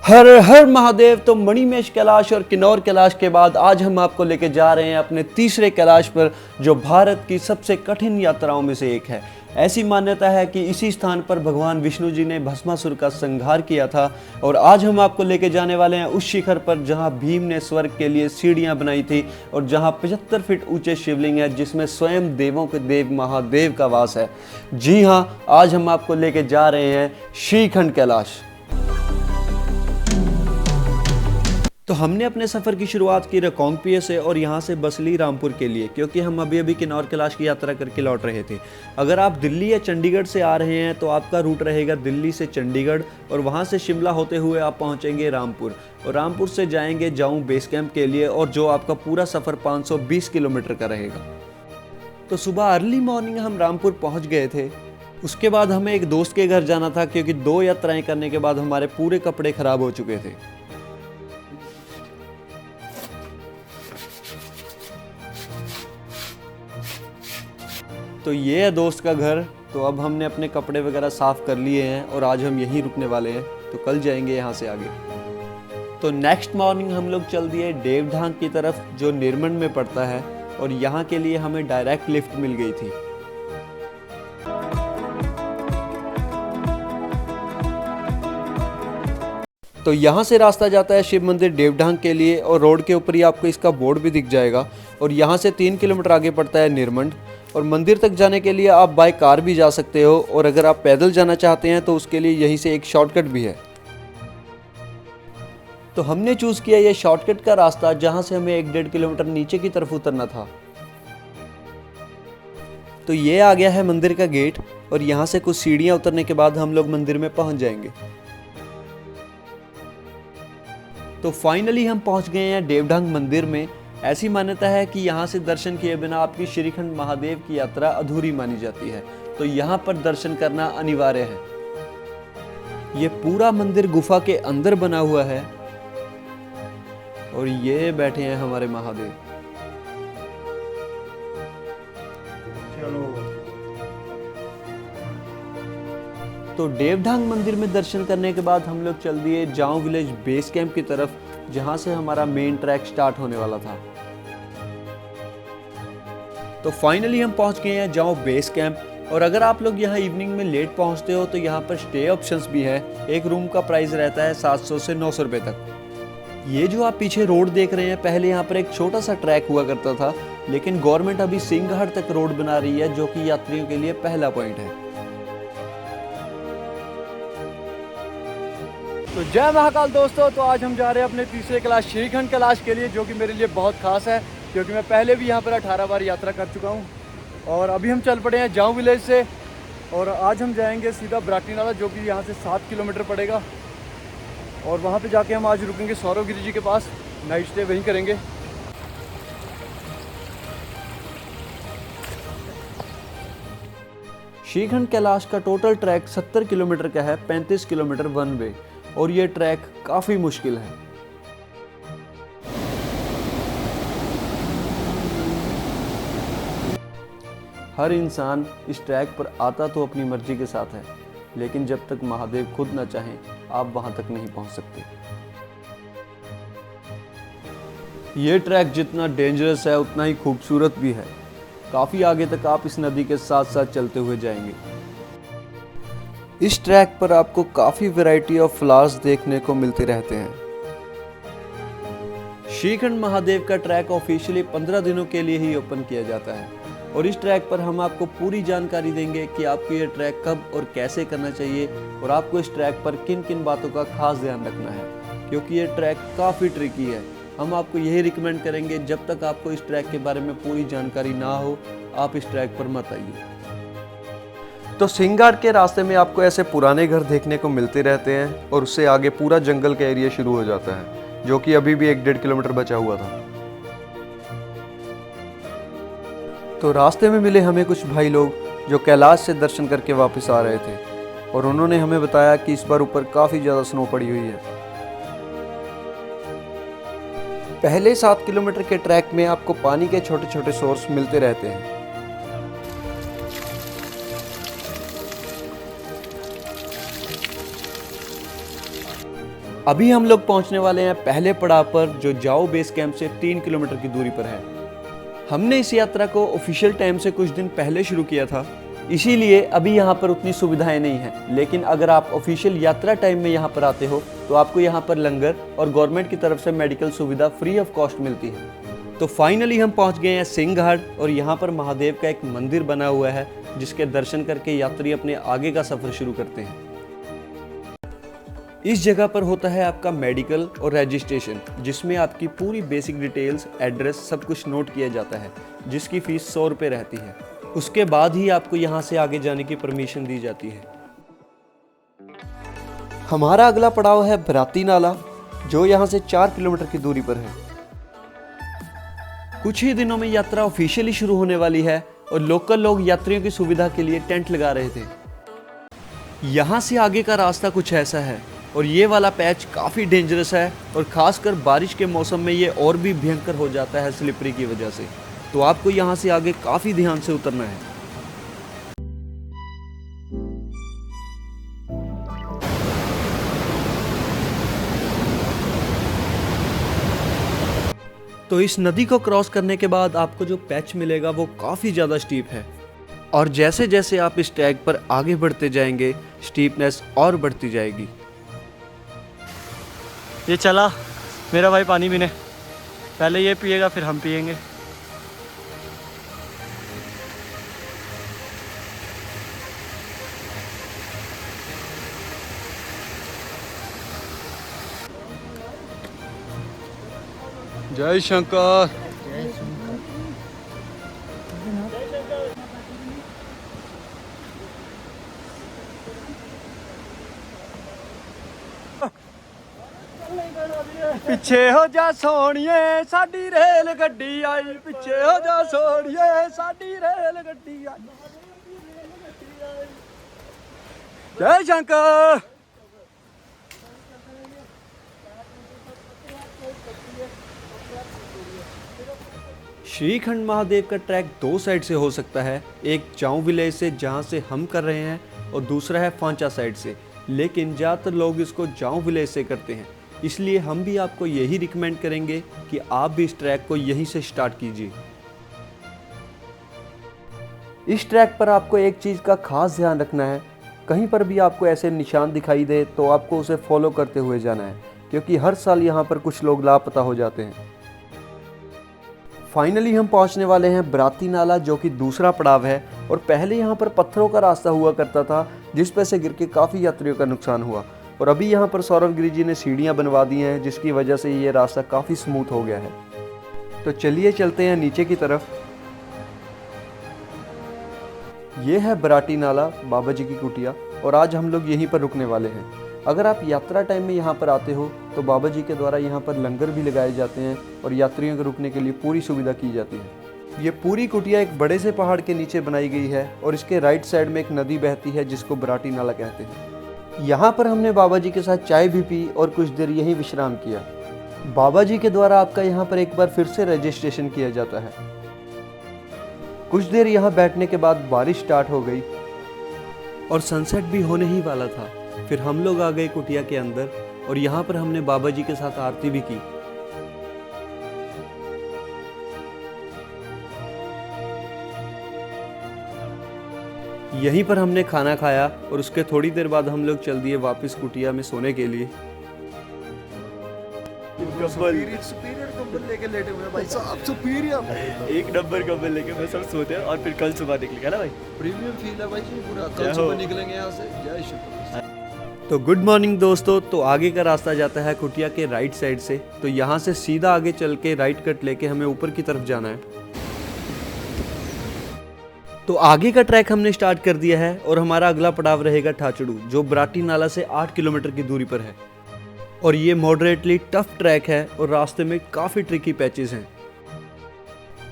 हर हर महादेव। तो मणिमहेश कैलाश और किन्नौर कैलाश के बाद आज हम आपको लेके जा रहे हैं अपने तीसरे कैलाश पर, जो भारत की सबसे कठिन यात्राओं में से एक है। ऐसी मान्यता है कि इसी स्थान पर भगवान विष्णु जी ने भस्मासुर का संहार किया था। और आज हम आपको लेके जाने वाले हैं उस शिखर पर जहां भीम ने स्वर्ग के लिए सीढ़ियां बनाई थी और जहां 75 फीट ऊंचे शिवलिंग है, जिसमें स्वयं देवों के देव महादेव का वास है। जी हाँ, आज हम आपको लेके जा रहे हैं श्रीखंड कैलाश। तो हमने अपने सफ़र की शुरुआत की रिकांगपिओ से और यहाँ से बस ली रामपुर के लिए, क्योंकि हम अभी किन्नौर कैलाश की यात्रा करके लौट रहे थे। अगर आप दिल्ली या चंडीगढ़ से आ रहे हैं तो आपका रूट रहेगा दिल्ली से चंडीगढ़, और वहाँ से शिमला होते हुए आप पहुँचेंगे रामपुर, और रामपुर से जाएंगे जाऊँ बेस कैंप के लिए, और जो आपका पूरा सफ़र 520 किलोमीटर का रहेगा। तो सुबह अर्ली मॉर्निंग हम रामपुर पहुँच गए थे। उसके बाद हमें एक दोस्त के घर जाना था, क्योंकि 2 यात्राएँ करने के बाद हमारे पूरे कपड़े ख़राब हो चुके थे। तो ये है दोस्त का घर। तो अब हमने अपने कपड़े वगैरह साफ़ कर लिए हैं और आज हम यहीं रुकने वाले हैं, तो कल जाएंगे यहाँ से आगे। तो नेक्स्ट मॉर्निंग हम लोग चल दिए देवढांग की तरफ, जो निर्मंड में पड़ता है, और यहाँ के लिए हमें डायरेक्ट लिफ्ट मिल गई थी। तो यहाँ से रास्ता जाता है शिव मंदिर देवढांग के लिए, और रोड के ऊपर ही आपको इसका बोर्ड भी दिख जाएगा। और यहाँ से 3 किलोमीटर आगे पड़ता है निर्मंड, और मंदिर तक जाने के लिए आप बाय कार भी जा सकते हो, और अगर आप पैदल जाना चाहते हैं तो उसके लिए यहीं से एक शॉर्टकट भी है। तो हमने चूज़ किया ये शॉर्टकट का रास्ता, जहाँ से हमें 1-1.5 किलोमीटर नीचे की तरफ उतरना था। तो ये आ गया है मंदिर का गेट, और यहाँ से कुछ सीढ़ियाँ उतरने के बाद हम लोग मंदिर में पहुँच जाएंगे। तो फाइनली हम पहुँच गए हैं देवढांग मंदिर में। ऐसी मान्यता है कि यहाँ से दर्शन किए बिना आपकी श्रीखंड महादेव की यात्रा अधूरी मानी जाती है, तो यहाँ पर दर्शन करना अनिवार्य है। ये पूरा मंदिर गुफा के अंदर बना हुआ है, और ये बैठे हैं हमारे महादेव। तो देवढांग मंदिर में दर्शन करने के बाद हम लोग चल दिए जाऊं विलेज बेस कैंप की तरफ, जहां से हमारा मेन ट्रैक स्टार्ट होने वाला था। तो फाइनली हम पहुंच गए हैं जाऊं बेस कैंप, और अगर आप लोग यहां इवनिंग में लेट पहुंचते हो तो यहां पर स्टे ऑप्शंस भी है। एक रूम का प्राइस रहता है 700 से 900 रुपए तक। ये जो आप पीछे रोड देख रहे हैं, पहले यहाँ पर एक छोटा सा ट्रैक हुआ करता था, लेकिन गवर्नमेंट अभी सिंहगढ़ तक रोड बना रही है, जो कि यात्रियों के लिए पहला पॉइंट है। तो जय महाकाल दोस्तों। तो आज हम जा रहे हैं अपने तीसरे कैलाश श्रीखंड कैलाश के लिए, जो कि मेरे लिए बहुत खास है, क्योंकि मैं पहले भी यहाँ पर 18 बार यात्रा कर चुका हूँ। और अभी हम चल पड़े हैं जाऊं विलेज से, और आज हम जाएंगे सीधा ब्राटी नाला, जो कि यहाँ से 7 किलोमीटर पड़ेगा। और वहाँ पे जाके हम आज रुकेंगे सौरव गिरी जी के पास, नाइट स्टे वहीं करेंगे। श्रीखंड कैलाश का टोटल ट्रैक 70 किलोमीटर का है, 35 किलोमीटर वन वे, और ये ट्रैक काफ़ी मुश्किल है। हर इंसान इस ट्रैक पर आता तो अपनी मर्जी के साथ है, लेकिन जब तक महादेव खुद न चाहें आप वहां तक नहीं पहुंच सकते। ये ट्रैक जितना डेंजरस है उतना ही खूबसूरत भी है। काफ़ी आगे तक आप इस नदी के साथ साथ चलते हुए जाएंगे। इस ट्रैक पर आपको काफ़ी वैरायटी ऑफ फ्लावर्स देखने को मिलते रहते हैं। श्रीखंड महादेव का ट्रैक ऑफिशियली 15 दिनों के लिए ही ओपन किया जाता है, और इस ट्रैक पर हम आपको पूरी जानकारी देंगे कि आपको ये ट्रैक कब और कैसे करना चाहिए, और आपको इस ट्रैक पर किन किन बातों का खास ध्यान रखना है, क्योंकि ये ट्रैक काफ़ी ट्रिकी है। हम आपको यही रिकमेंड करेंगे, जब तक आपको इस ट्रैक के बारे में पूरी जानकारी ना हो आप इस ट्रैक पर मत आइए। तो सिंहगढ़ के रास्ते में आपको ऐसे पुराने घर देखने को मिलते रहते हैं, और उससे आगे पूरा जंगल का एरिया शुरू हो जाता है, जो कि अभी भी 1-1.5 किलोमीटर बचा हुआ था। तो रास्ते में मिले हमें कुछ भाई लोग जो कैलाश से दर्शन करके वापस आ रहे थे, और उन्होंने हमें बताया कि इस बार ऊपर काफ़ी ज़्यादा स्नो पड़ी हुई है। पहले 7 किलोमीटर के ट्रैक में आपको पानी के छोटे छोटे सोर्स मिलते रहते हैं। अभी हम लोग पहुंचने वाले हैं पहले पड़ाव पर, जो जाओ बेस कैंप से 3 किलोमीटर की दूरी पर है। हमने इस यात्रा को ऑफिशियल टाइम से कुछ दिन पहले शुरू किया था, इसीलिए अभी यहाँ पर उतनी सुविधाएं नहीं हैं। लेकिन अगर आप ऑफिशियल यात्रा टाइम में यहाँ पर आते हो तो आपको यहाँ पर लंगर और गवर्नमेंट की तरफ से मेडिकल सुविधा फ्री ऑफ कॉस्ट मिलती है। तो फाइनली हम पहुँच गए हैं सिंह घाट, और यहाँ पर महादेव का एक मंदिर बना हुआ है जिसके दर्शन करके यात्री अपने आगे का सफर शुरू करते हैं। इस जगह पर होता है आपका मेडिकल और रजिस्ट्रेशन, जिसमें आपकी पूरी बेसिक डिटेल्स, एड्रेस सब कुछ नोट किया जाता है, जिसकी फीस 100 रुपये रहती है। उसके बाद ही आपको यहाँ से आगे जाने की परमिशन दी जाती है। हमारा अगला पड़ाव है बराती नाला, जो यहाँ से 4 किलोमीटर की दूरी पर है। कुछ ही दिनों में यात्रा ऑफिशियली शुरू होने वाली है और लोकल लोग यात्रियों की सुविधा के लिए टेंट लगा रहे थे। यहाँ से आगे का रास्ता कुछ ऐसा है, और ये वाला पैच काफ़ी डेंजरस है, और ख़ासकर बारिश के मौसम में ये और भी भयंकर हो जाता है स्लिपरी की वजह से। तो आपको यहाँ से आगे काफ़ी ध्यान से उतरना है। तो इस नदी को क्रॉस करने के बाद आपको जो पैच मिलेगा वो काफ़ी ज़्यादा स्टीप है, और जैसे जैसे आप इस ट्रैक पर आगे बढ़ते जाएंगे स्टीपनेस और बढ़ती जाएगी। ये चला मेरा भाई पानी पीने, पहले ये पिएगा फिर हम पिएंगे। जय शंकर। पिछे हो जा सोनिए साडी रेल गड्डी आई, पिछे हो जा सोनिए साडी रेल गड्डी आई। जय शंकर। श्रीखंड महादेव का ट्रैक 2 साइड से हो सकता है, एक जाऊं विलेज से जहां से हम कर रहे हैं, और दूसरा है फांचा साइड से। लेकिन ज़्यादातर लोग इसको जाऊं विलेज से करते हैं, इसलिए हम भी आपको यही रिकमेंड करेंगे कि आप भी इस ट्रैक को यहीं से स्टार्ट कीजिए। इस ट्रैक पर आपको एक चीज़ का खास ध्यान रखना है, कहीं पर भी आपको ऐसे निशान दिखाई दे तो आपको उसे फॉलो करते हुए जाना है, क्योंकि हर साल यहाँ पर कुछ लोग लापता हो जाते हैं। फाइनली हम पहुंचने वाले हैं बराती नाला, जो कि दूसरा पड़ाव है, और पहले यहाँ पर पत्थरों का रास्ता हुआ करता था जिस पर से गिर के काफ़ी यात्रियों का नुकसान हुआ, और अभी यहाँ पर सौरभ गिरी जी ने सीढ़ियाँ बनवा दी हैं, जिसकी वजह से ये रास्ता काफ़ी स्मूथ हो गया है। तो चलिए चलते हैं नीचे की तरफ। ये है बराती नाला, बाबा जी की कुटिया, और आज हम लोग यहीं पर रुकने वाले हैं। अगर आप यात्रा टाइम में यहाँ पर आते हो तो बाबा जी के द्वारा यहाँ पर लंगर भी लगाए जाते हैं, और यात्रियों के रुकने के लिए पूरी सुविधा की जाती है। ये पूरी कुटिया एक बड़े से पहाड़ के नीचे बनाई गई है, और इसके राइट साइड में एक नदी बहती है जिसको बराती नाला कहते हैं। यहाँ पर हमने बाबा जी के साथ चाय भी पी और कुछ देर यहीं विश्राम किया। बाबा जी के द्वारा आपका यहाँ पर एक बार फिर से रजिस्ट्रेशन किया जाता है। कुछ देर यहाँ बैठने के बाद बारिश स्टार्ट हो गई और सनसेट भी होने ही वाला था। फिर हम लोग आ गए कुटिया के अंदर, और यहाँ पर हमने बाबा जी के साथ आरती भी की। यहीं पर हमने खाना खाया, और उसके थोड़ी देर बाद हम लोग चल दिए वापस कुटिया में सोने के लिए। सुपीरियर कंबल लेके लेटे हुए भाई साहब, सुपीरियर एक नंबर कंबल लेके मैं सब सोते हैं, और फिर कल सुबह निकलेगा ना भाई, प्रीमियम फील है भाई जी पूरा। कल सुबह निकलेंगे यहाँ से। जय शुक्र। तो गुड मॉर्निंग दोस्तों। तो आगे का रास्ता जाता है कुटिया के राइट साइड से, तो यहाँ से सीधा आगे चल के राइट कट लेके हमें ऊपर की तरफ जाना है। तो आगे का ट्रैक हमने स्टार्ट कर दिया है, और हमारा अगला पड़ाव रहेगा ठाचड़ू, जो बराती नाला से 8 किलोमीटर की दूरी पर है। और ये मॉडरेटली टफ ट्रैक है, और रास्ते में काफ़ी ट्रिकी पैचेस हैं।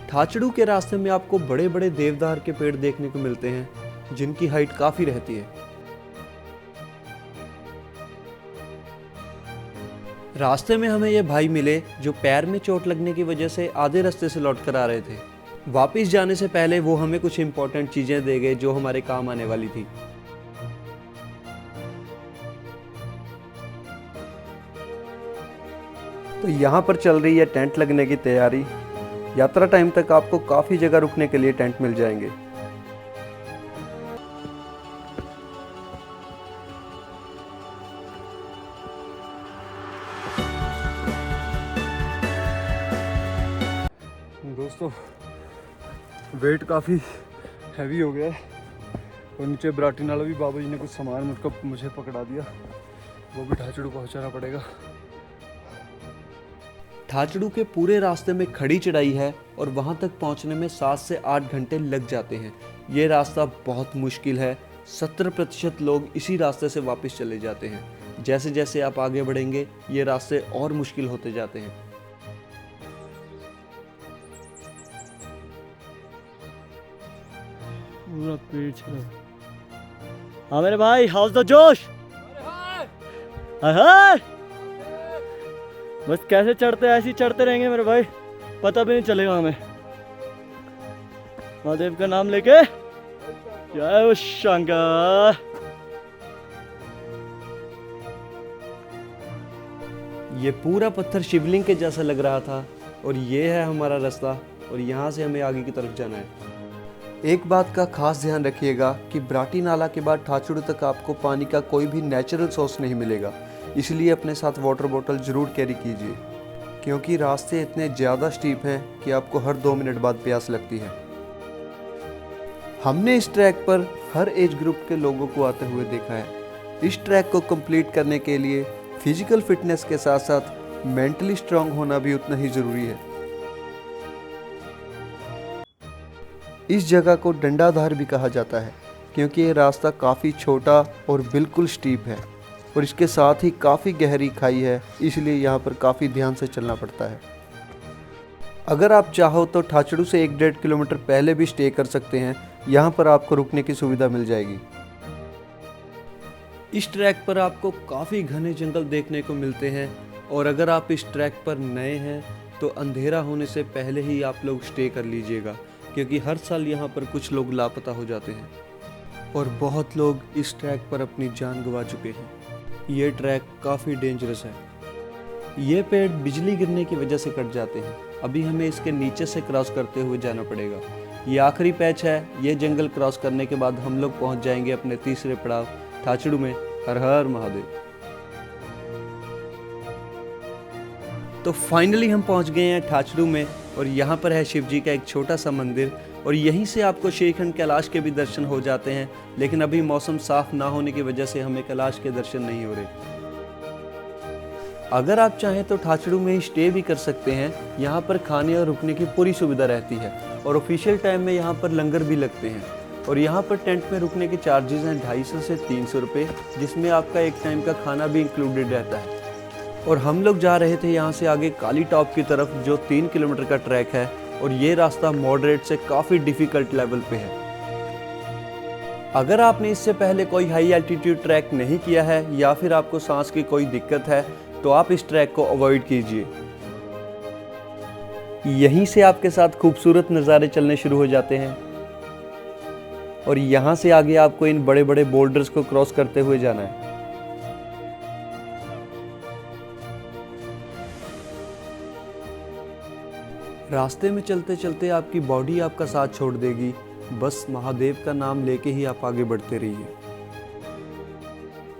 ठाचड़ू के रास्ते में आपको बड़े बड़े देवदार के पेड़ देखने को मिलते हैं, जिनकी हाइट काफ़ी रहती है। रास्ते में हमें ये भाई मिले जो पैर में चोट लगने की वजह से आधे रास्ते से लौट कर आ रहे थे। वापिस जाने से पहले वो हमें कुछ इंपॉर्टेंट चीज़ें दे गए जो हमारे काम आने वाली थी। तो यहाँ पर चल रही है टेंट लगने की तैयारी। यात्रा टाइम तक आपको काफ़ी जगह रुकने के लिए टेंट मिल जाएंगे। दोस्तों वेट काफ़ी हैवी हो गया है और नीचे बराटी नाला भी बाबा जी ने कुछ सामान मुझे पकड़ा दिया, वो भी ठाचड़ू पहुंचाना पड़ेगा। ठाचड़ू के पूरे रास्ते में खड़ी चढ़ाई है और वहां तक पहुंचने में 7 से 8 घंटे लग जाते हैं। ये रास्ता बहुत मुश्किल है। 70% लोग इसी रास्ते से वापस चले जाते हैं। जैसे जैसे आप आगे बढ़ेंगे ये रास्ते और मुश्किल होते जाते हैं। पूरा पेट चला। हाँ मेरे भाई, हाउस द जोश। हाय बस कैसे चढ़ते ऐसे ही चढ़ते रहेंगे मेरे भाई, पता भी नहीं चलेगा हमें। महादेव का नाम लेके जय शंकर। ये पूरा पत्थर शिवलिंग के जैसा लग रहा था और ये है हमारा रास्ता और यहाँ से हमें आगे की तरफ जाना है। एक बात का खास ध्यान रखिएगा कि बराटी नाला के बाद ठाचड़ू तक आपको पानी का कोई भी नेचुरल सोर्स नहीं मिलेगा, इसलिए अपने साथ वाटर बोतल ज़रूर कैरी कीजिए क्योंकि रास्ते इतने ज़्यादा स्टीप हैं कि आपको हर 2 मिनट बाद प्यास लगती है। हमने इस ट्रैक पर हर एज ग्रुप के लोगों को आते हुए देखा है। इस ट्रैक को कंप्लीट करने के लिए फिजिकल फिटनेस के साथ साथ मेंटली स्ट्रांग होना भी उतना ही ज़रूरी है। इस जगह को डंडाधार भी कहा जाता है क्योंकि ये रास्ता काफ़ी छोटा और बिल्कुल स्टीप है और इसके साथ ही काफ़ी गहरी खाई है, इसलिए यहाँ पर काफ़ी ध्यान से चलना पड़ता है। अगर आप चाहो तो ठाचड़ू से 1-1.5 किलोमीटर पहले भी स्टे कर सकते हैं। यहाँ पर आपको रुकने की सुविधा मिल जाएगी। इस ट्रैक पर आपको काफ़ी घने जंगल देखने को मिलते हैं और अगर आप इस ट्रैक पर नए हैं तो अंधेरा होने से पहले ही आप लोग स्टे कर लीजिएगा क्योंकि हर साल यहाँ पर कुछ लोग लापता हो जाते हैं और बहुत लोग इस ट्रैक पर अपनी जान गंवा चुके हैं। ये ट्रैक काफ़ी डेंजरस है। ये पेड़ बिजली गिरने की वजह से कट जाते हैं। अभी हमें इसके नीचे से क्रॉस करते हुए जाना पड़ेगा। ये आखिरी पैच है। ये जंगल क्रॉस करने के बाद हम लोग पहुँच जाएंगे अपने तीसरे पड़ाव ठाचड़ू में। हर हर महादेव। तो फाइनली हम पहुंच गए हैं ठाचड़ू में और यहाँ पर है शिव जी का एक छोटा सा मंदिर और यहीं से आपको श्रीखंड कैलाश के भी दर्शन हो जाते हैं, लेकिन अभी मौसम साफ ना होने की वजह से हमें कैलाश के दर्शन नहीं हो रहे। अगर आप चाहें तो ठाचड़ू में ही स्टे भी कर सकते हैं। यहाँ पर खाने और रुकने की पूरी सुविधा रहती है और ऑफिशियल टाइम में यहाँ पर लंगर भी लगते हैं और यहाँ पर टेंट में रुकने के चार्जेस हैं 250 से 300 रुपये, जिसमें आपका एक टाइम का खाना भी इंक्लूडेड रहता है। और हम लोग जा रहे थे यहाँ से आगे काली टॉप की तरफ जो 3 किलोमीटर का ट्रैक है और ये रास्ता मॉडरेट से काफ़ी डिफ़िकल्ट लेवल पे है। अगर आपने इससे पहले कोई हाई एल्टीट्यूड ट्रैक नहीं किया है या फिर आपको सांस की कोई दिक्कत है तो आप इस ट्रैक को अवॉइड कीजिए। यहीं से आपके साथ खूबसूरत नज़ारे चलने शुरू हो जाते हैं और यहाँ से आगे आपको इन बड़े बड़े बोल्डर्स को क्रॉस करते हुए जाना है। रास्ते में चलते चलते आपकी बॉडी आपका साथ छोड़ देगी। बस महादेव का नाम लेके ही आप आगे बढ़ते रहिए।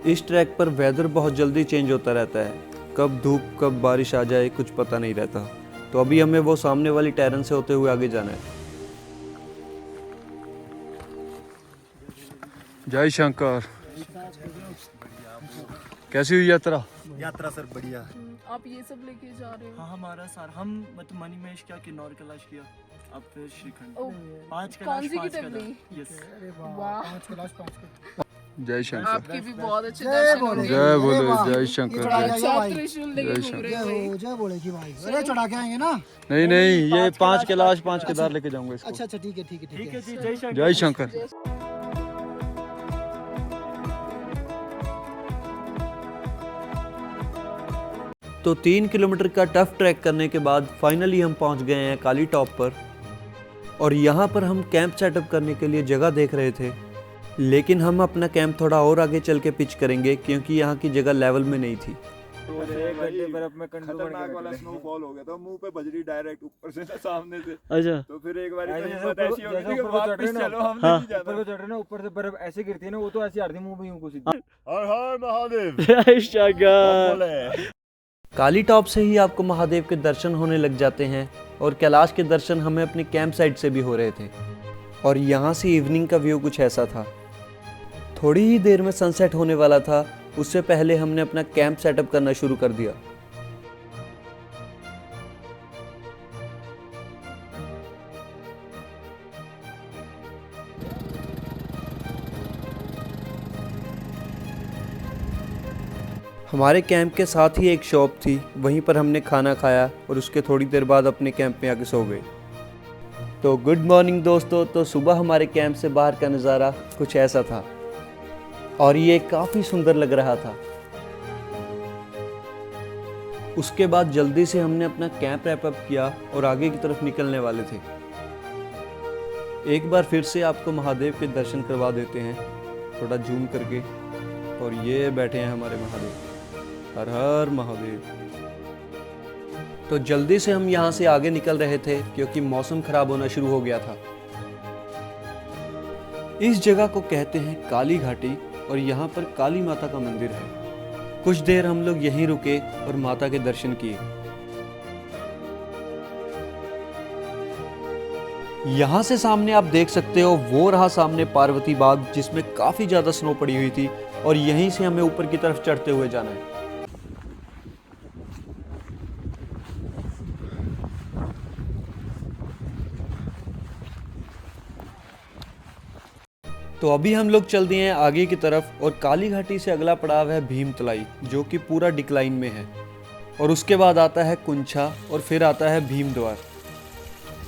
इस ट्रैक पर वेदर बहुत जल्दी चेंज होता रहता है, कब धूप कब बारिश आ जाए कुछ पता नहीं रहता। तो अभी हमें वो सामने वाली टैरन से होते हुए आगे जाना है। जय शंकर। कैसी हुई यात्रा? यात्रा सर बढ़िया। आप ये सब लेके जा रहे हो? हाँ हमारा सार हम मतलब मणिमहेश किया, किन्नौर कैलाश किया, अब फिर श्रीखंड। ओह, 5 कौन सी की 5 टिप्पणी? यस। वाह, जय शंकर। आपके भी बहुत अच्छे दर्शन होंगे। जय बोलो जय शंकर। अच्छा, आप त्रिशूल लेके घूम रहे हो भाई। जय बोले की भाई। अरे चढ़ा के आएंगे ना। नहीं नहीं, ये 5 कैलाश 5 केदार लेके जाऊंगा इसको। अच्छा अच्छा ठीक है ठीक है ठीक है जी, जय शंकर। जय शंकर। तो 3 किलोमीटर का टफ ट्रैक करने के बाद फाइनली हम पहुंच गए हैं काली टॉप पर और यहाँ पर हम कैंप सेटअप करने के लिए जगह देख रहे थे, लेकिन हम अपना कैंप थोड़ा और आगे चल के पिच करेंगे क्योंकि यहाँ की जगह लेवल में नहीं थी। तो एक घंटे बर्फ में खतरनाक वाला स्नोफॉल हो गया था, मुंह पे बजरी डायरेक्ट ऊपर से सामने से। अच्छा तो फिर एक बार हिम्मत ऐसी हो गई कि वापस चलो, हमने हाँ। नहीं जाना। ऊपर को चढ़ रहे ना, ऊपर से बर्फ ऐसे गिरती है ना, वो तो ऐसी हरदी मुंह पे यूं को सीधी। हर हर महादेव। जय शंकर। बोले। काली टॉप से ही आपको महादेव के दर्शन होने लग जाते हैं और कैलाश के दर्शन हमें अपने कैंप साइट से भी हो रहे थे। और यहाँ से इवनिंग का व्यू कुछ ऐसा था। थोड़ी ही देर में सनसेट होने वाला था, उससे पहले हमने अपना कैंप सेटअप करना शुरू कर दिया। हमारे कैंप के साथ ही एक शॉप थी, वहीं पर हमने खाना खाया और उसके थोड़ी देर बाद अपने कैंप में आके सो गए। तो गुड मॉर्निंग दोस्तों। तो सुबह हमारे कैंप से बाहर का नज़ारा कुछ ऐसा था और ये काफ़ी सुंदर लग रहा था। उसके बाद जल्दी से हमने अपना कैंप रैप अप किया और आगे की तरफ निकलने वाले थे। एक बार फिर से आपको महादेव के दर्शन करवा देते हैं थोड़ा जूम करके। और ये बैठे हैं हमारे महादेव, हर हर महादेव। तो जल्दी से हम यहाँ से आगे निकल रहे थे क्योंकि मौसम खराब होना शुरू हो गया था। इस जगह को कहते हैं काली घाटी और यहाँ पर काली माता का मंदिर है। कुछ देर हम लोग यहीं रुके और माता के दर्शन किए। यहाँ से सामने आप देख सकते हो, वो रहा सामने पार्वती बाग जिसमें काफी ज्यादा स्नो पड़ी हुई थी और यहीं से हमें ऊपर की तरफ चढ़ते हुए जाना है। तो अभी हम लोग चल दिए हैं आगे की तरफ और काली घाटी से अगला पड़ाव है भीमतलाई, जो कि पूरा डिक्लाइन में है। और उसके बाद आता है कुंछा और फिर आता है भीम द्वार।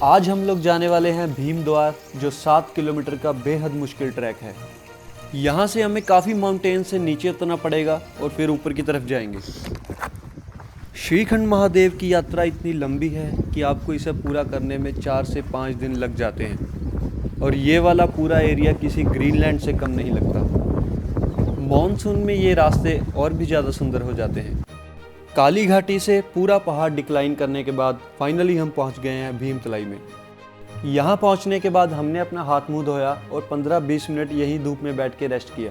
आज हम लोग जाने वाले हैं भीम द्वार, जो 7 किलोमीटर का बेहद मुश्किल ट्रैक है। यहाँ से हमें काफ़ी माउंटेन से नीचे उतरना पड़ेगा और फिर ऊपर की तरफ जाएंगे। श्रीखंड महादेव की यात्रा इतनी लंबी है कि आपको इसे पूरा करने में 4 से 5 दिन लग जाते हैं और ये वाला पूरा एरिया किसी ग्रीनलैंड से कम नहीं लगता। मॉनसून में ये रास्ते और भी ज़्यादा सुंदर हो जाते हैं। काली घाटी से पूरा पहाड़ डिक्लाइन करने के बाद फाइनली हम पहुंच गए हैं भीमतलाई में। यहाँ पहुंचने के बाद हमने अपना हाथ मुंह धोया और 15-20 मिनट यही धूप में बैठ के रेस्ट किया।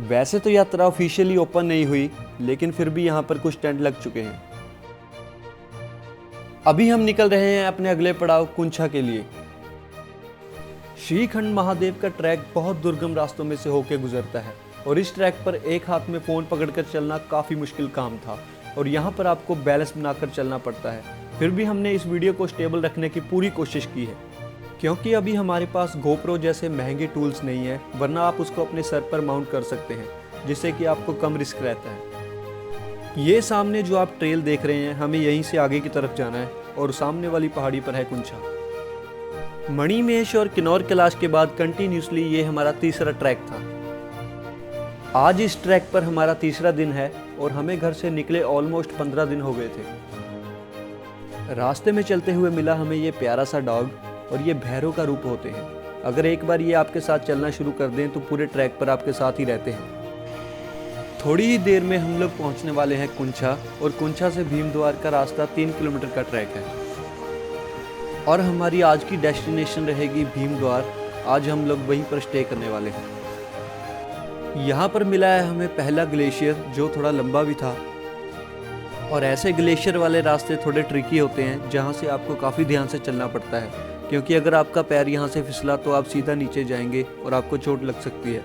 वैसे तो यात्रा ऑफिशियली ओपन नहीं हुई, लेकिन फिर भी यहाँ पर कुछ टेंट लग चुके हैं। अभी हम निकल रहे हैं अपने अगले पड़ाव कुंछा के लिए। श्रीखंड महादेव का ट्रैक बहुत दुर्गम रास्तों में से होकर गुजरता है और इस ट्रैक पर एक हाथ में फ़ोन पकड़कर चलना काफ़ी मुश्किल काम था और यहाँ पर आपको बैलेंस बनाकर चलना पड़ता है। फिर भी हमने इस वीडियो को स्टेबल रखने की पूरी कोशिश की है, क्योंकि अभी हमारे पास GoPro जैसे महंगे टूल्स नहीं है, वरना आप उसको अपने सर पर माउंट कर सकते हैं, जिससे कि आपको कम रिस्क रहता है। ये सामने जो आप ट्रेल देख रहे हैं, हमें यहीं से आगे की तरफ जाना है और सामने वाली पहाड़ी पर है कुंछा। मणिमहेश और किन्नौर कैलाश के बाद कंटिन्यूसली ये हमारा तीसरा ट्रैक था। आज इस ट्रैक पर हमारा तीसरा दिन है और हमें घर से निकले ऑलमोस्ट 15 दिन हो गए थे। रास्ते में चलते हुए मिला हमें ये प्यारा सा डॉग और ये भैरव का रूप होते हैं। अगर एक बार ये आपके साथ चलना शुरू कर दें तो पूरे ट्रैक पर आपके साथ ही रहते हैं। थोड़ी ही देर में हम लोग पहुंचने वाले हैं कुंछा और कुंछा से भीमद्वार का रास्ता 3 किलोमीटर का ट्रैक है और हमारी आज की डेस्टिनेशन रहेगी भीमद्वार। आज हम लोग वहीं पर स्टे करने वाले हैं। यहाँ पर मिला है हमें पहला ग्लेशियर, जो थोड़ा लंबा भी था। और ऐसे ग्लेशियर वाले रास्ते थोड़े ट्रिकी होते हैं, जहाँ से आपको काफ़ी ध्यान से चलना पड़ता है, क्योंकि अगर आपका पैर यहाँ से फिसला तो आप सीधा नीचे जाएंगे और आपको चोट लग सकती है।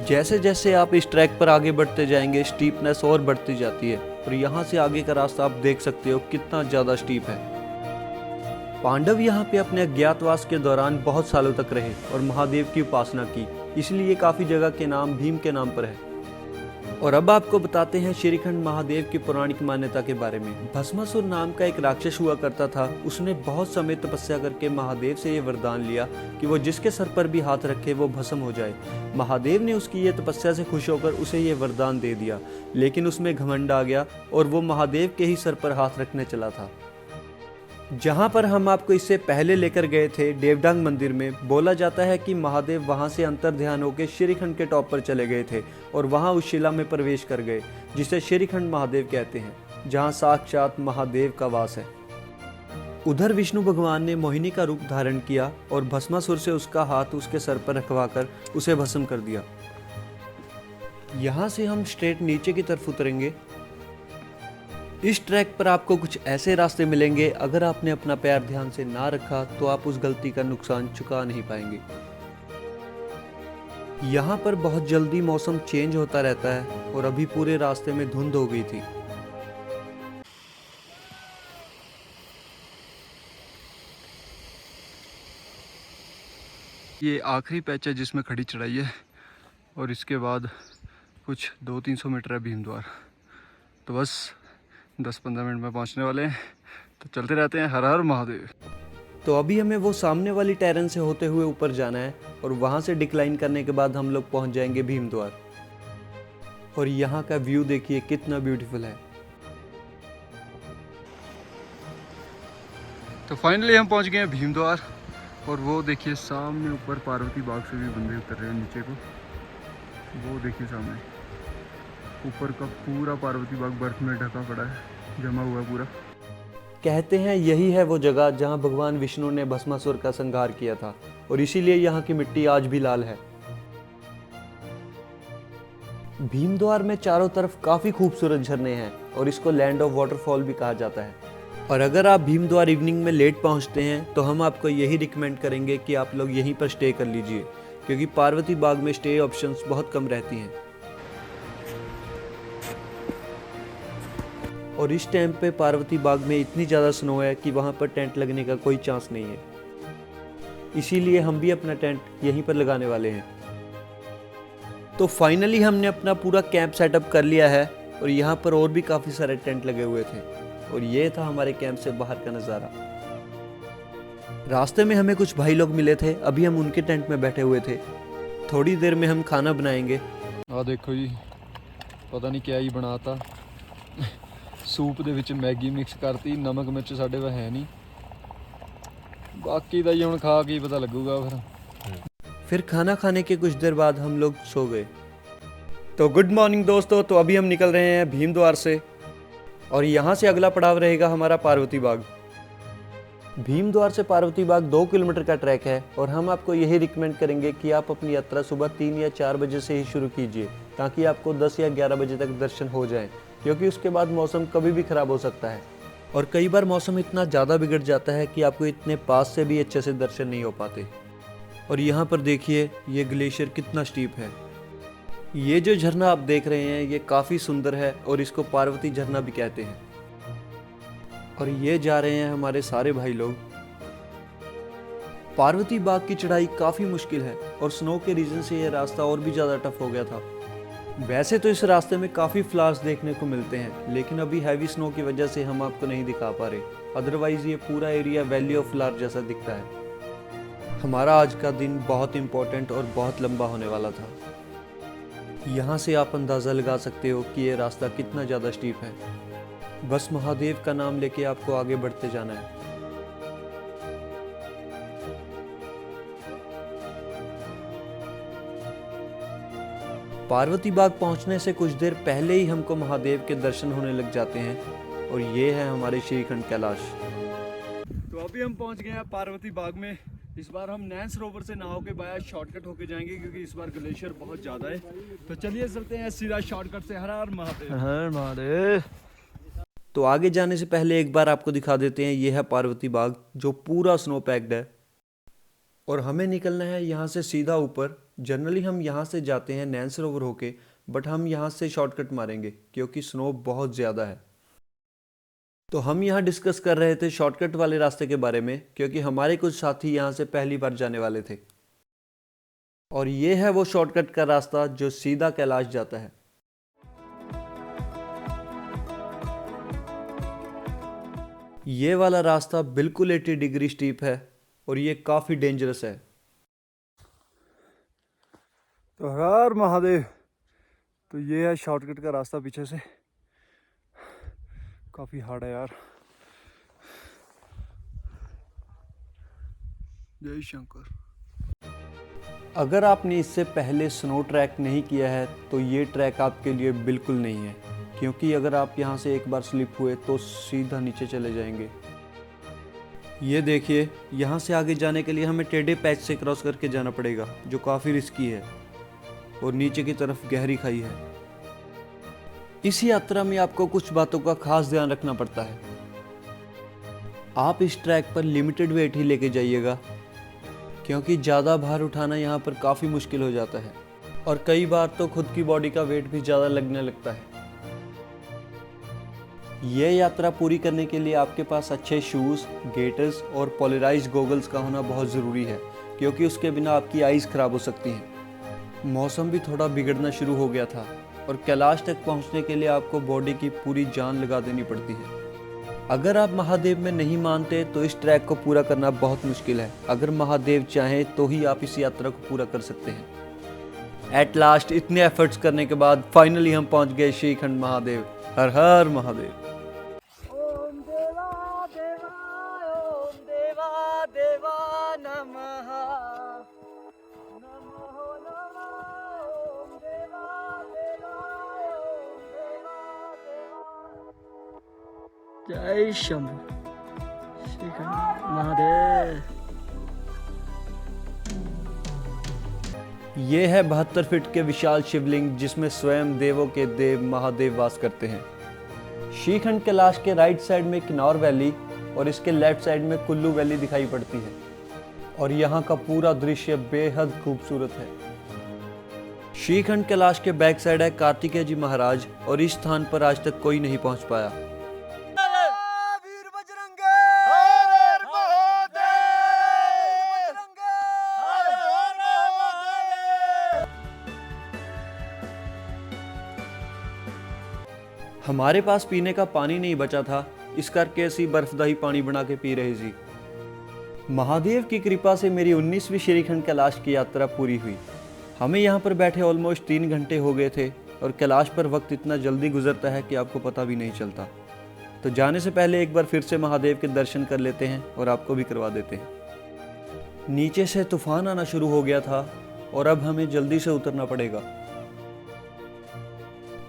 जैसे जैसे आप इस ट्रैक पर आगे बढ़ते जाएंगे, स्टीपनेस और बढ़ती जाती है और यहाँ से आगे का रास्ता आप देख सकते हो कितना ज़्यादा स्टीप है। पांडव यहाँ पे अपने अज्ञातवास के दौरान बहुत सालों तक रहे और महादेव की उपासना की, इसलिए काफ़ी जगह के नाम भीम के नाम पर है। और अब आपको बताते हैं श्रीखंड महादेव की पौराणिक मान्यता के बारे में। भस्मासुर नाम का एक राक्षस हुआ करता था। उसने बहुत समय तपस्या करके महादेव से ये वरदान लिया कि वो जिसके सर पर भी हाथ रखे वो भस्म हो जाए। महादेव ने उसकी ये तपस्या से खुश होकर उसे ये वरदान दे दिया, लेकिन उसमें घमंड आ गया और वो महादेव के ही सर पर हाथ रखने चला था। जहाँ पर हम आपको इससे पहले लेकर गए थे देवडांग मंदिर में, बोला जाता है कि महादेव वहाँ से अंतर ध्यान होकर श्रीखंड के टॉप पर चले गए थे और वहाँ उस शिला में प्रवेश कर गए जिसे श्रीखंड महादेव कहते हैं, जहाँ साक्षात महादेव का वास है। उधर विष्णु भगवान ने मोहिनी का रूप धारण किया और भस्मासुर से उसका हाथ उसके सर पर रखवाकर उसे भस्म कर दिया। यहाँ से हम स्ट्रेट नीचे की तरफ उतरेंगे। इस ट्रैक पर आपको कुछ ऐसे रास्ते मिलेंगे, अगर आपने अपना पैर ध्यान से ना रखा तो आप उस गलती का नुकसान चुका नहीं पाएंगे। यहाँ पर बहुत जल्दी मौसम चेंज होता रहता है और अभी पूरे रास्ते में धुंध हो गई थी। ये आखिरी पैच है जिसमें खड़ी चढ़ाई है और इसके बाद कुछ 200-300 मीटर है भीमद्वार। तो बस 10-15 मिनट में पहुंचने वाले हैं, तो चलते रहते हैं। हर हर महादेव। तो अभी हमें वो सामने वाली टैरन से होते हुए ऊपर जाना है और वहां से डिक्लाइन करने के बाद हम लोग पहुंच जाएंगे भीमद्वार। और यहाँ का व्यू देखिए कितना ब्यूटीफुल है। तो फाइनली हम पहुंच गए हैं भीमद्वार और वो देखिए सामने ऊपर पार्वती बाग से भी बंदे उतर रहे हैं नीचे को। वो देखिए सामने ऊपर का पूरा पार्वती बाग बर्फ में ढका पड़ा है, जमा हुआ पूरा। कहते हैं यही है वो जगह जहां भगवान विष्णु ने भस्मासुर का संहार किया था और इसीलिए यहाँ की मिट्टी आज भी लाल है। भीमद्वार में चारों तरफ काफी खूबसूरत झरने हैं और इसको लैंड ऑफ वाटरफॉल भी कहा जाता है। और अगर आप भीमद्वार इवनिंग में लेट पहुंचते हैं तो हम आपको यही रिकमेंड करेंगे कि आप लोग यहीं पर स्टे कर लीजिए, क्योंकि पार्वती बाग में स्टे ऑप्शंस बहुत कम रहती हैं। और इस टाइम पे पार्वती बाग में इतनी ज़्यादा स्नो है कि वहाँ पर टेंट लगने का कोई चांस नहीं है, इसीलिए हम भी अपना टेंट यहीं पर लगाने वाले हैं। तो फाइनली हमने अपना पूरा कैंप सेटअप कर लिया है और यहाँ पर और भी काफ़ी सारे टेंट लगे हुए थे और ये था हमारे कैंप से बाहर का नज़ारा। रास्ते में हमें कुछ भाई लोग मिले थे, अभी हम उनके टेंट में बैठे हुए थे। थोड़ी देर में हम खाना बनाएंगे। देखो जी, पता नहीं क्या ही बनाता। सूप ਦੇ ਵਿੱਚ मैगी मिक्स करती, नमक मिर्च साढ़े वा है नहीं, बाकी ਦਾ ਹੁਣ खा के पता लगूगा फिर खाना खाने के कुछ देर बाद हम लोग सो गए। तो गुड मॉर्निंग दोस्तों, तो अभी हम निकल रहे हैं भीमद्वार से और यहाँ से अगला पड़ाव रहेगा हमारा पार्वती बाग। भीमद्वार से पार्वती बाग 2 किलोमीटर का ट्रैक है और हम आपको यही रिकमेंड करेंगे कि आप अपनी यात्रा सुबह 3 या 4 बजे से ही शुरू कीजिए, ताकि आपको 10 या 11 बजे तक दर्शन हो जाएं, क्योंकि उसके बाद मौसम कभी भी ख़राब हो सकता है और कई बार मौसम इतना ज़्यादा बिगड़ जाता है कि आपको इतने पास से भी अच्छे से दर्शन नहीं हो पाते। और यहाँ पर देखिए ये ग्लेशियर कितना स्टीप है। ये जो झरना आप देख रहे हैं ये काफ़ी सुंदर है और इसको पार्वती झरना भी कहते हैं। और ये जा रहे हैं हमारे सारे भाई लोग। पार्वती बाग की चढ़ाई काफ़ी मुश्किल है और स्नो के रीज़न से ये रास्ता और भी ज़्यादा टफ हो गया था। वैसे तो इस रास्ते में काफ़ी फ्लावर्स देखने को मिलते हैं, लेकिन अभी हैवी स्नो की वजह से हम आपको नहीं दिखा पा रहे, अदरवाइज़ ये पूरा एरिया वैली ऑफ फ्लावर जैसा दिखता है। हमारा आज का दिन बहुत इम्पोर्टेंट और बहुत लंबा होने वाला था। यहाँ से आप अंदाज़ा लगा सकते हो कि ये रास्ता कितना ज़्यादा स्टीप है। बस महादेव का नाम लेके आपको आगे बढ़ते जाना है। पार्वती बाग पहुंचने से कुछ देर पहले ही हमको महादेव के दर्शन होने लग जाते हैं और ये है हमारे श्रीखंड कैलाश। तो अभी हम पहुंच गए हैं पार्वती बाग में। इस बार हम नैन सरोवर से ना होके बाया शॉर्टकट होके जाएंगे, क्योंकि इस बार ग्लेशियर बहुत ज़्यादा है। तो चलिए चलते हैं सीधा शॉर्टकट से। हर हर महादेव। हर महादेव। तो आगे जाने से पहले एक बार आपको दिखा देते हैं, ये है पार्वती बाग जो पूरा स्नो पैक्ड है और हमें निकलना है यहाँ से सीधा ऊपर। जनरली हम यहाँ से जाते हैं नैन सरोवर होके, बट हम यहाँ से शॉर्टकट मारेंगे क्योंकि स्नो बहुत ज़्यादा है। तो हम यहाँ डिस्कस कर रहे थे शॉर्टकट वाले रास्ते के बारे में, क्योंकि हमारे कुछ साथी यहाँ से पहली बार जाने वाले थे। और ये है वो शॉर्टकट का रास्ता जो सीधा कैलाश जाता है। ये वाला रास्ता बिल्कुल 80 डिग्री स्टीप है और ये काफ़ी डेंजरस है। तो हर महादेव। तो ये है शॉर्टकट का रास्ता पीछे से, काफ़ी हार्ड है यार। जय शंकर। अगर आपने इससे पहले स्नो ट्रैक नहीं किया है तो ये ट्रैक आपके लिए बिल्कुल नहीं है, क्योंकि अगर आप यहाँ से एक बार स्लिप हुए तो सीधा नीचे चले जाएंगे। ये देखिए, यहाँ से आगे जाने के लिए हमें टेढ़े पैच से क्रॉस करके जाना पड़ेगा, जो काफ़ी रिस्की है, और नीचे की तरफ गहरी खाई है। इस यात्रा में आपको कुछ बातों का खास ध्यान रखना पड़ता है। आप इस ट्रैक पर लिमिटेड वेट ही लेके जाइएगा, क्योंकि ज़्यादा भार उठाना यहाँ पर काफ़ी मुश्किल हो जाता है, और कई बार तो खुद की बॉडी का वेट भी ज़्यादा लगने लगता है। यह यात्रा पूरी करने के लिए आपके पास अच्छे शूज़, गेटर्स और पोलराइज्ड गॉगल्स का होना बहुत ज़रूरी है, क्योंकि उसके बिना आपकी आइज़ ख़राब हो सकती हैं। मौसम भी थोड़ा बिगड़ना शुरू हो गया था, और कैलाश तक पहुंचने के लिए आपको बॉडी की पूरी जान लगा देनी पड़ती है। अगर आप महादेव में नहीं मानते तो इस ट्रैक को पूरा करना बहुत मुश्किल है। अगर महादेव चाहें तो ही आप इस यात्रा को पूरा कर सकते हैं। एट लास्ट इतने एफर्ट्स करने के बाद फाइनली हम पहुंच गए श्रीखंड महादेव। हर हर महादेव। ओम देवा देवा नमः नमो नमः। ओम देवा जय शंभु श्रीखंड महादेव। ये है 72 फीट के विशाल शिवलिंग, जिसमें स्वयं देवों के देव महादेव वास करते हैं। श्रीखंड कैलाश के राइट साइड में किन्नौर वैली और इसके लेफ्ट साइड में कुल्लू वैली दिखाई पड़ती है, और यहाँ का पूरा दृश्य बेहद खूबसूरत है। श्रीखंड कैलाश के बैक साइड है कार्तिकेय जी महाराज, और इस स्थान पर आज तक कोई नहीं पहुंच पाया। वीर बजरंगे हर हर महादेव। हर हर महादेव। हमारे पास पीने का पानी नहीं बचा था, इस करके ऐसी बर्फदाही पानी बना के पी रहे थी। महादेव की कृपा से मेरी 19वीं श्रीखंड कैलाश की यात्रा पूरी हुई। हमें यहाँ पर बैठे ऑलमोस्ट 3 घंटे हो गए थे, और कैलाश पर वक्त इतना जल्दी गुजरता है कि आपको पता भी नहीं चलता। तो जाने से पहले एक बार फिर से महादेव के दर्शन कर लेते हैं और आपको भी करवा देते हैं। नीचे से तूफान आना शुरू हो गया था, और अब हमें जल्दी से उतरना पड़ेगा।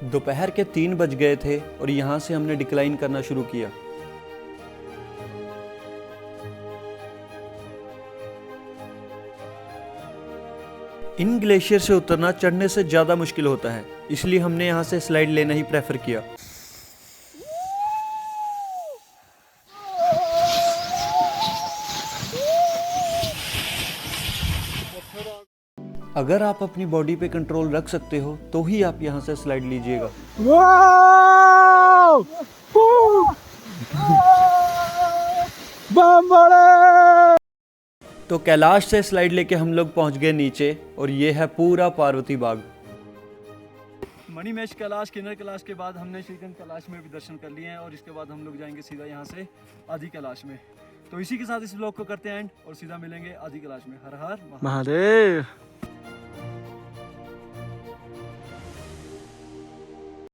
दोपहर के 3 बज गए थे, और यहाँ से हमने डिक्लाइन करना शुरू किया। इन ग्लेशियर से उतरना चढ़ने से ज़्यादा मुश्किल होता है, इसलिए हमने यहाँ से स्लाइड लेना ही प्रेफर किया। अगर आप अपनी बॉडी पे कंट्रोल रख सकते हो तो ही आप यहाँ से स्लाइड लीजिएगा। तो कैलाश से स्लाइड लेके हम लोग पहुंच गए नीचे, और ये है पूरा पार्वती बाग। मणिमहेश कैलाश, किन्नर कैलाश के बाद हमने श्रीखंड कैलाश में भी दर्शन कर लिए हैं, और इसके बाद हम लोग जाएंगे सीधा यहाँ से आदि कैलाश में। तो इसी के साथ इस ब्लॉग को करते हैं एंड, और सीधा मिलेंगे आदि कैलाश में। हर हर महादेव।